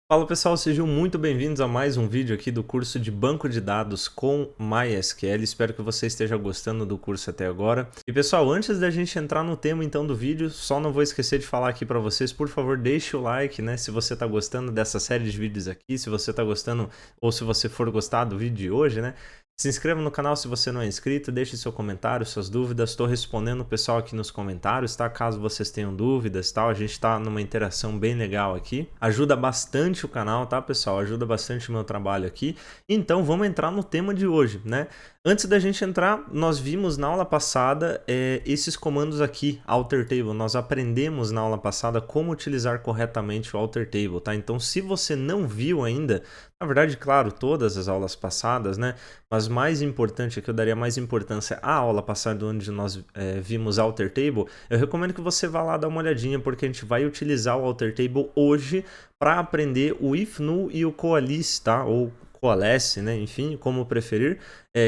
Fala pessoal, sejam muito bem-vindos a mais um vídeo aqui do curso de Banco de Dados com MySQL. Espero que você esteja gostando do curso até agora. E pessoal, antes da gente entrar no tema então do vídeo, só não vou esquecer de falar aqui para vocês, por favor, deixe o like, né, se você está gostando dessa série de vídeos aqui, se você está gostando ou se você for gostar do vídeo de hoje, né? Se inscreva no canal se você não é inscrito, deixe seu comentário, suas dúvidas. Estou respondendo o pessoal aqui nos comentários, tá? Caso vocês tenham dúvidas, tal, a gente está numa interação bem legal aqui. Ajuda bastante o canal, tá, pessoal? Ajuda bastante o meu trabalho aqui. Então, vamos entrar no tema de hoje, né? Antes da gente entrar, nós vimos na aula passada esses comandos aqui, alter table. Nós aprendemos na aula passada como utilizar corretamente o alter table, tá? Então, se você não viu ainda, na verdade, claro, todas as aulas passadas, né? Mas mais importante, que eu daria mais importância à aula passada, onde nós vimos alter table, eu recomendo que você vá lá dar uma olhadinha, porque a gente vai utilizar o alter table hoje para aprender o if null e o coalesce, tá? Ou coalesce, né? Enfim, como preferir,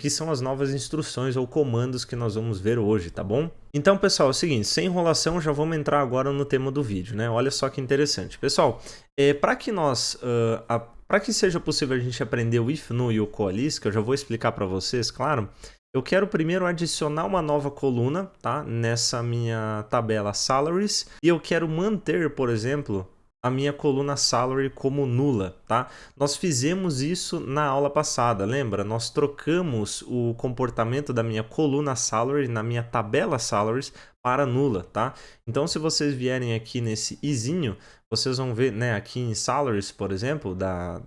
que são as novas instruções ou comandos que nós vamos ver hoje, tá bom? Então, pessoal, é o seguinte, sem enrolação, já vamos entrar agora no tema do vídeo, né? Olha só que interessante. Pessoal, para que nós... para que seja possível a gente aprender o if null e o coalesce, que eu já vou explicar para vocês, claro, eu quero primeiro adicionar uma nova coluna, tá? Nessa minha tabela salaries, e eu quero manter, por exemplo, a minha coluna salary como nula, tá? Nós fizemos isso na aula passada, lembra? Nós trocamos o comportamento da minha coluna salary na minha tabela salaries para nula, tá? Então, se vocês vierem aqui nesse izinho, vocês vão ver, né, aqui em salaries, por exemplo, da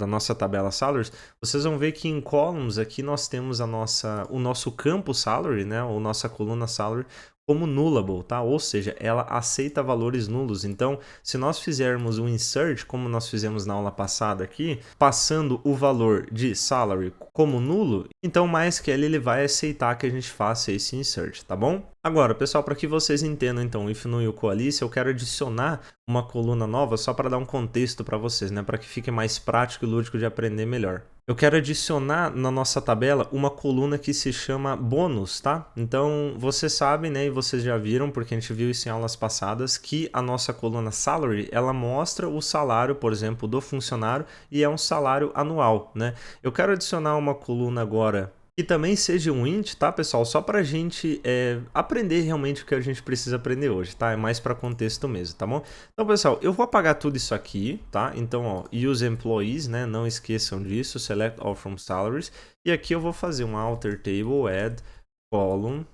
nossa tabela salaries, vocês vão ver que em columns aqui nós temos o nosso campo salary, né, ou nossa coluna salary, como nullable, tá? Ou seja, ela aceita valores nulos. Então, se nós fizermos um insert, como nós fizemos na aula passada aqui, passando o valor de salary como nulo, então o MySQL ele vai aceitar que a gente faça esse insert, tá bom? Agora, pessoal, para que vocês entendam então o if null e o coalesce, eu quero adicionar uma coluna nova só para dar um contexto para vocês, né? Para que fique mais prático e lúdico de aprender melhor. Eu quero adicionar na nossa tabela uma coluna que se chama bônus, tá? Então, vocês sabem, né, e vocês já viram, porque a gente viu isso em aulas passadas, que a nossa coluna salary, ela mostra o salário, por exemplo, do funcionário e é um salário anual, né? Eu quero adicionar uma coluna agora que também seja um int, tá, pessoal? Só para a gente aprender realmente o que a gente precisa aprender hoje, tá? É mais para contexto mesmo, tá bom? Então, pessoal, eu vou apagar tudo isso aqui, tá? Então, ó, use employees, né? Não esqueçam disso, select all from salaries. E aqui eu vou fazer um alter table add column.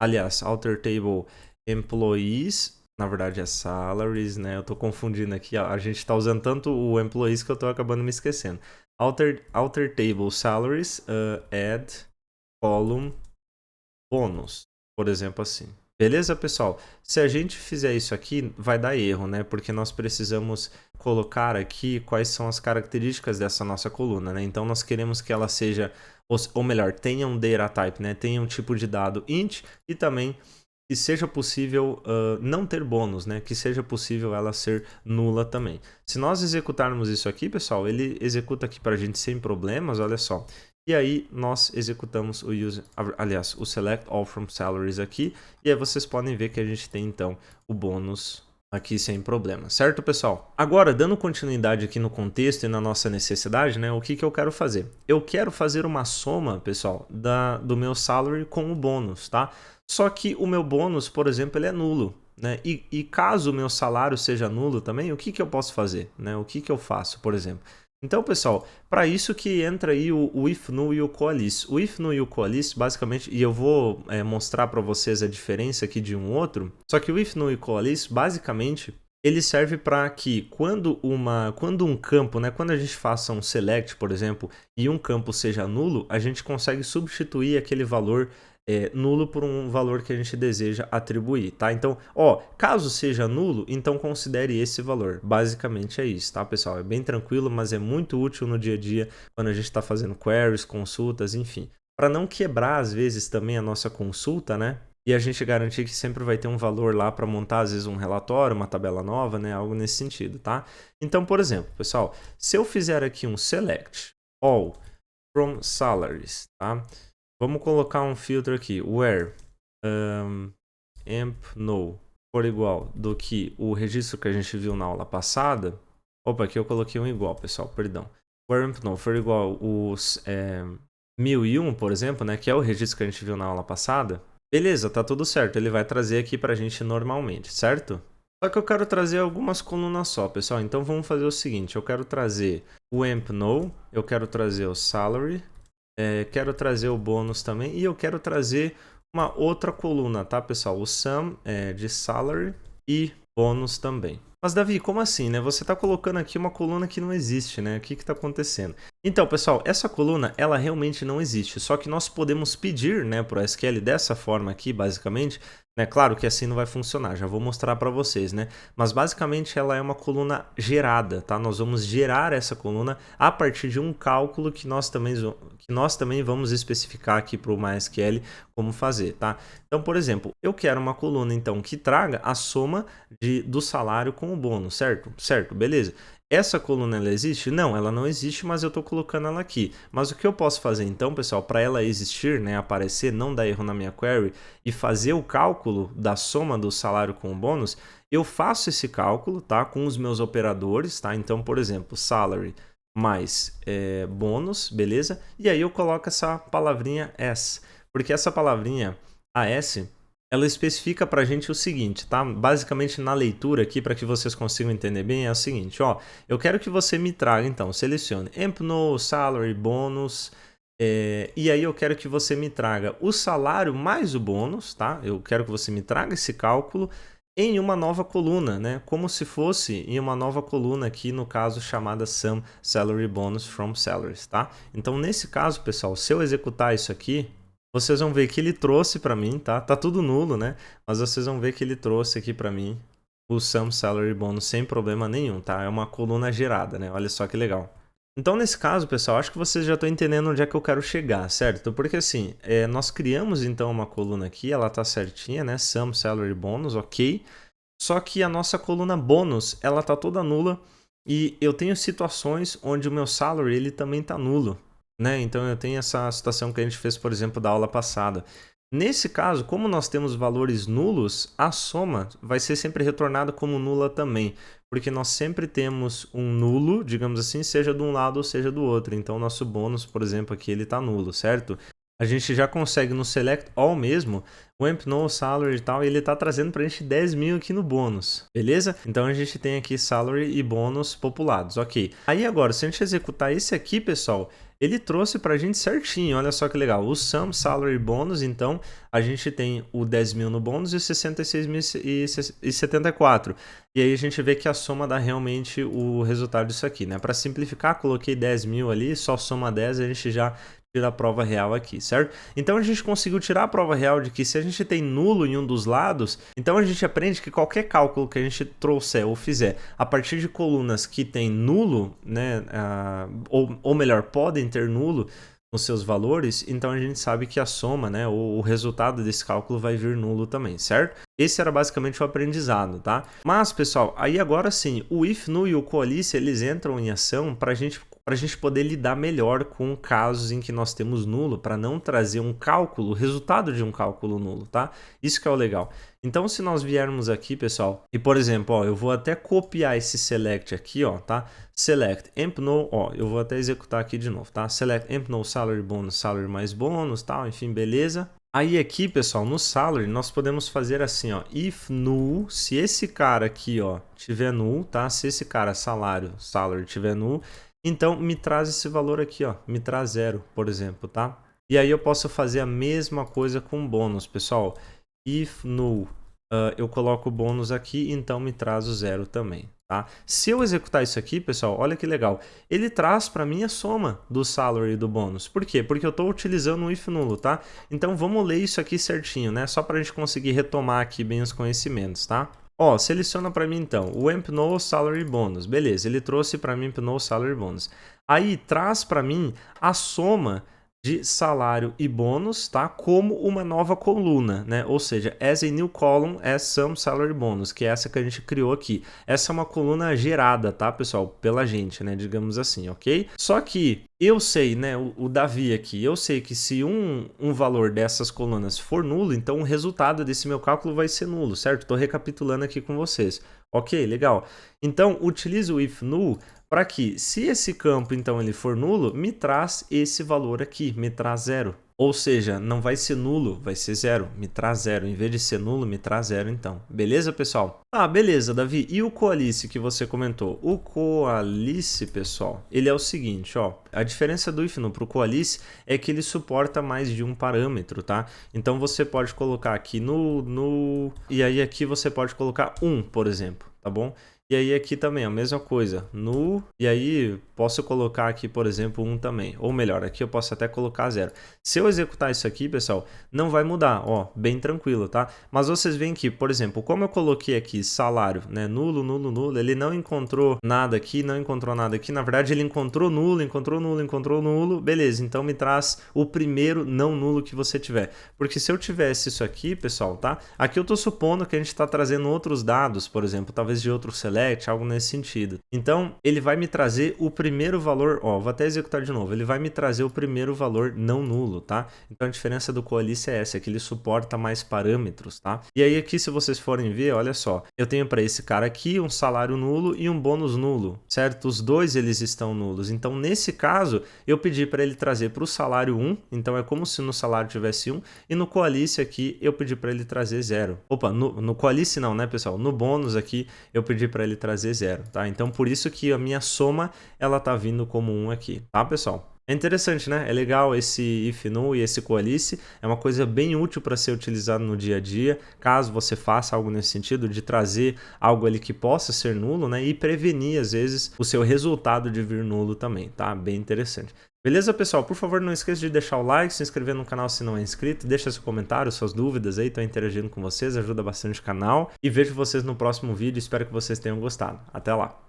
Aliás, alter table employees, na verdade é salaries, né? Eu tô confundindo aqui, a gente tá usando tanto o employees que eu tô acabando me esquecendo. Alter table salaries, add column bônus, por exemplo assim. Beleza, pessoal? Se a gente fizer isso aqui, vai dar erro, né? Porque nós precisamos colocar aqui quais são as características dessa nossa coluna, né? Então, nós queremos que ela seja, ou melhor, tenha um data type, né? Tenha um tipo de dado int e também que seja possível não ter bônus, né? Que seja possível ela ser nula também. Se nós executarmos isso aqui, pessoal, ele executa aqui para a gente sem problemas, olha só. E aí nós executamos o select all from salaries aqui. E aí vocês podem ver que a gente tem então o bônus aqui sem problema, certo, pessoal? Agora, dando continuidade aqui no contexto e na nossa necessidade, né? O que eu quero fazer? Eu quero fazer uma soma, pessoal, do meu salary com o bônus, tá? Só que o meu bônus, por exemplo, ele é nulo, né? E caso o meu salário seja nulo também, o que eu posso fazer, né? O que eu faço, por exemplo? Então, pessoal, para isso que entra aí o if null e o coalesce. O if null e o coalesce, basicamente, e eu vou mostrar para vocês a diferença aqui de um outro, só que o if null e o coalesce, basicamente, ele serve para que quando um campo, né, quando a gente faça um select, por exemplo, e um campo seja nulo, a gente consegue substituir aquele valor nulo por um valor que a gente deseja atribuir, tá? Então, ó, caso seja nulo, então considere esse valor. Basicamente é isso, tá, pessoal? É bem tranquilo, mas é muito útil no dia a dia quando a gente está fazendo queries, consultas, enfim. Para não quebrar, às vezes, também a nossa consulta, né? E a gente garantir que sempre vai ter um valor lá para montar, às vezes, um relatório, uma tabela nova, né? Algo nesse sentido, tá? Então, por exemplo, pessoal, se eu fizer aqui um select all from salaries, tá? Vamos colocar um filtro aqui, where emp no for igual do que o registro que a gente viu na aula passada, Opa, aqui eu coloquei um igual, pessoal, perdão. Where imp no for igual os 1001, por exemplo, né, que é o registro que a gente viu na aula passada, beleza, tá tudo certo, ele vai trazer aqui pra gente normalmente, certo? Só que eu quero trazer algumas colunas só, pessoal, então vamos fazer o seguinte, eu quero trazer o amp no, eu quero trazer o salary, quero trazer o bônus também, e eu quero trazer uma outra coluna, tá, pessoal? O sum de salary e bônus também. Mas, Davi, como assim, né? Você está colocando aqui uma coluna que não existe, né? O que está acontecendo? Então, pessoal, essa coluna, ela realmente não existe. Só que nós podemos pedir, né, para o SQL dessa forma aqui, basicamente, né? Claro que assim não vai funcionar, já vou mostrar para vocês, né? Mas, basicamente, ela é uma coluna gerada, tá? Nós vamos gerar essa coluna a partir de um cálculo que nós também vamos especificar aqui para o MySQL como fazer, tá? Então, por exemplo, eu quero uma coluna, então, que traga a soma do salário com o bônus, certo? Certo, beleza. Essa coluna, ela existe? Não, ela não existe, mas eu estou colocando ela aqui. Mas o que eu posso fazer, então, pessoal, para ela existir, né, aparecer, não dar erro na minha query, e fazer o cálculo da soma do salário com o bônus, eu faço esse cálculo, tá, com os meus operadores, tá? Então, por exemplo, salary mais bônus, beleza? E aí eu coloco essa palavrinha S, porque essa palavrinha AS, ela especifica para a gente o seguinte, tá? Basicamente na leitura aqui, para que vocês consigam entender bem, é o seguinte, ó, eu quero que você me traga, então, selecione amp no salary bônus, e aí eu quero que você me traga o salário mais o bônus, tá? Eu quero que você me traga esse cálculo em uma nova coluna, né? Como se fosse em uma nova coluna aqui, no caso chamada Sum Salary Bonus from Salaries, tá? Então, nesse caso, pessoal, se eu executar isso aqui, vocês vão ver que ele trouxe para mim, tá? Tá tudo nulo, né? Mas vocês vão ver que ele trouxe aqui para mim o Sum Salary Bonus sem problema nenhum, tá? É uma coluna gerada, né? Olha só que legal. Então, nesse caso, pessoal, acho que vocês já estão entendendo onde é que eu quero chegar, certo? Porque assim, nós criamos então uma coluna aqui, ela tá certinha, né? Sum Salary Bonus, ok. Só que a nossa coluna bônus, ela tá toda nula e eu tenho situações onde o meu salary, ele também tá nulo, né? Então eu tenho essa situação que a gente fez, por exemplo, da aula passada. Nesse caso, como nós temos valores nulos, a soma vai ser sempre retornada como nula também, porque nós sempre temos um nulo, digamos assim, seja de um lado ou seja do outro. Então o nosso bônus, por exemplo, aqui ele tá nulo, certo? A gente já consegue no Select All mesmo, o amp no salary e tal, e ele tá trazendo pra gente 10 mil aqui no bônus, beleza? Então a gente tem aqui salary e bônus populados, ok. Aí agora, se a gente executar esse aqui, pessoal, ele trouxe pra gente certinho, olha só que legal. O sum, salary e bônus, então a gente tem o 10 mil no bônus e 66.074. E aí a gente vê que a soma dá realmente o resultado disso aqui, né? Para simplificar, coloquei 10 mil ali, só soma 10 e a gente já tira a prova real aqui, certo? Então a gente conseguiu tirar a prova real de que se a gente tem nulo em um dos lados, então a gente aprende que qualquer cálculo que a gente trouxer ou fizer a partir de colunas que tem nulo, né, ou melhor, podem ter nulo nos seus valores, então a gente sabe que a soma, né, o resultado desse cálculo vai vir nulo também, certo? Esse era basicamente o aprendizado, tá? Mas, pessoal, aí agora sim, o if, nu e o coalice, eles entram em ação para a gente poder lidar melhor com casos em que nós temos nulo, para não trazer um cálculo, o resultado de um cálculo nulo, tá? Isso que é o legal. Então, se nós viermos aqui, pessoal, e por exemplo, ó, eu vou até copiar esse select aqui, ó, tá? Select amp no, ó, eu vou até executar aqui de novo, tá? Select amp no salary bonus, salary mais bônus, tal, enfim, beleza. Aí aqui, pessoal, no salary, nós podemos fazer assim, ó, if null, se esse cara aqui, ó, tiver null, tá? Se esse cara salary tiver null, então me traz esse valor aqui, ó, me traz 0, por exemplo, tá? E aí eu posso fazer a mesma coisa com bônus, pessoal. If null, eu coloco o bônus aqui, então me traz o 0 também, tá? Se eu executar isso aqui, pessoal, olha que legal. Ele traz para mim a soma do salary e do bônus. Por quê? Porque eu estou utilizando o if nulo, tá? Então vamos ler isso aqui certinho, né? Só para a gente conseguir retomar aqui bem os conhecimentos, tá? Ó, seleciona para mim então o amp no salary bonus. Beleza, ele trouxe para mim amp no salary bonus. Aí traz para mim a soma de salário e bônus, tá? Como uma nova coluna, né? Ou seja, as a new column as sum salary bonus, que é essa que a gente criou aqui. Essa é uma coluna gerada, tá, pessoal? Pela gente, né? Digamos assim, ok? Só que eu sei, né? O Davi aqui, eu sei que se um valor dessas colunas for nulo, então o resultado desse meu cálculo vai ser nulo, certo? Tô recapitulando aqui com vocês. Ok, legal. Então, utilize o if null para que, se esse campo então ele for nulo, me traz esse valor aqui, me traz 0. Ou seja, não vai ser nulo, vai ser 0, me traz 0. Em vez de ser nulo, me traz 0 então. Beleza, pessoal? Ah, beleza, Davi. E o coalice que você comentou? O coalice, pessoal, ele é o seguinte, ó. A diferença do if null para o coalice é que ele suporta mais de um parâmetro, tá? Então você pode colocar aqui e aí aqui você pode colocar 1, por exemplo, tá bom? E aí aqui também a mesma coisa, e aí posso colocar aqui, por exemplo, 1 também. Ou melhor, aqui eu posso até colocar 0. Se eu executar isso aqui, pessoal, não vai mudar, ó, bem tranquilo, tá? Mas vocês veem que, por exemplo, como eu coloquei aqui salário, né, nulo, nulo, nulo, ele não encontrou nada aqui, não encontrou nada aqui. Na verdade, ele encontrou nulo, encontrou nulo, encontrou nulo. Beleza, então me traz o primeiro não nulo que você tiver. Porque se eu tivesse isso aqui, pessoal, tá? Aqui eu tô supondo que a gente está trazendo outros dados, por exemplo, talvez de outro select, algo nesse sentido. Então, ele vai me trazer o primeiro valor, ó, vou até executar de novo, ele vai me trazer o primeiro valor não nulo, tá? Então, a diferença do coalice é essa, é que ele suporta mais parâmetros, tá? E aí aqui, se vocês forem ver, olha só, eu tenho para esse cara aqui um salário nulo e um bônus nulo, certo? Os dois, eles estão nulos. Então, nesse caso, eu pedi para ele trazer para o salário 1, então é como se no salário tivesse 1, e no coalice aqui, eu pedi para ele trazer 0. Opa, no coalice não, né, pessoal? No bônus aqui, eu pedi para ele trazer 0, tá? Então, por isso que a minha soma, ela tá vindo como 1 aqui, tá, pessoal? É interessante, né? É legal esse if null e esse coalice, é uma coisa bem útil para ser utilizado no dia a dia, caso você faça algo nesse sentido, de trazer algo ali que possa ser nulo, né? E prevenir, às vezes, o seu resultado de vir nulo também, tá? Bem interessante. Beleza, pessoal? Por favor, não esqueça de deixar o like, se inscrever no canal se não é inscrito, deixa seu comentário, suas dúvidas aí, tô interagindo com vocês, ajuda bastante o canal. E vejo vocês no próximo vídeo, espero que vocês tenham gostado. Até lá!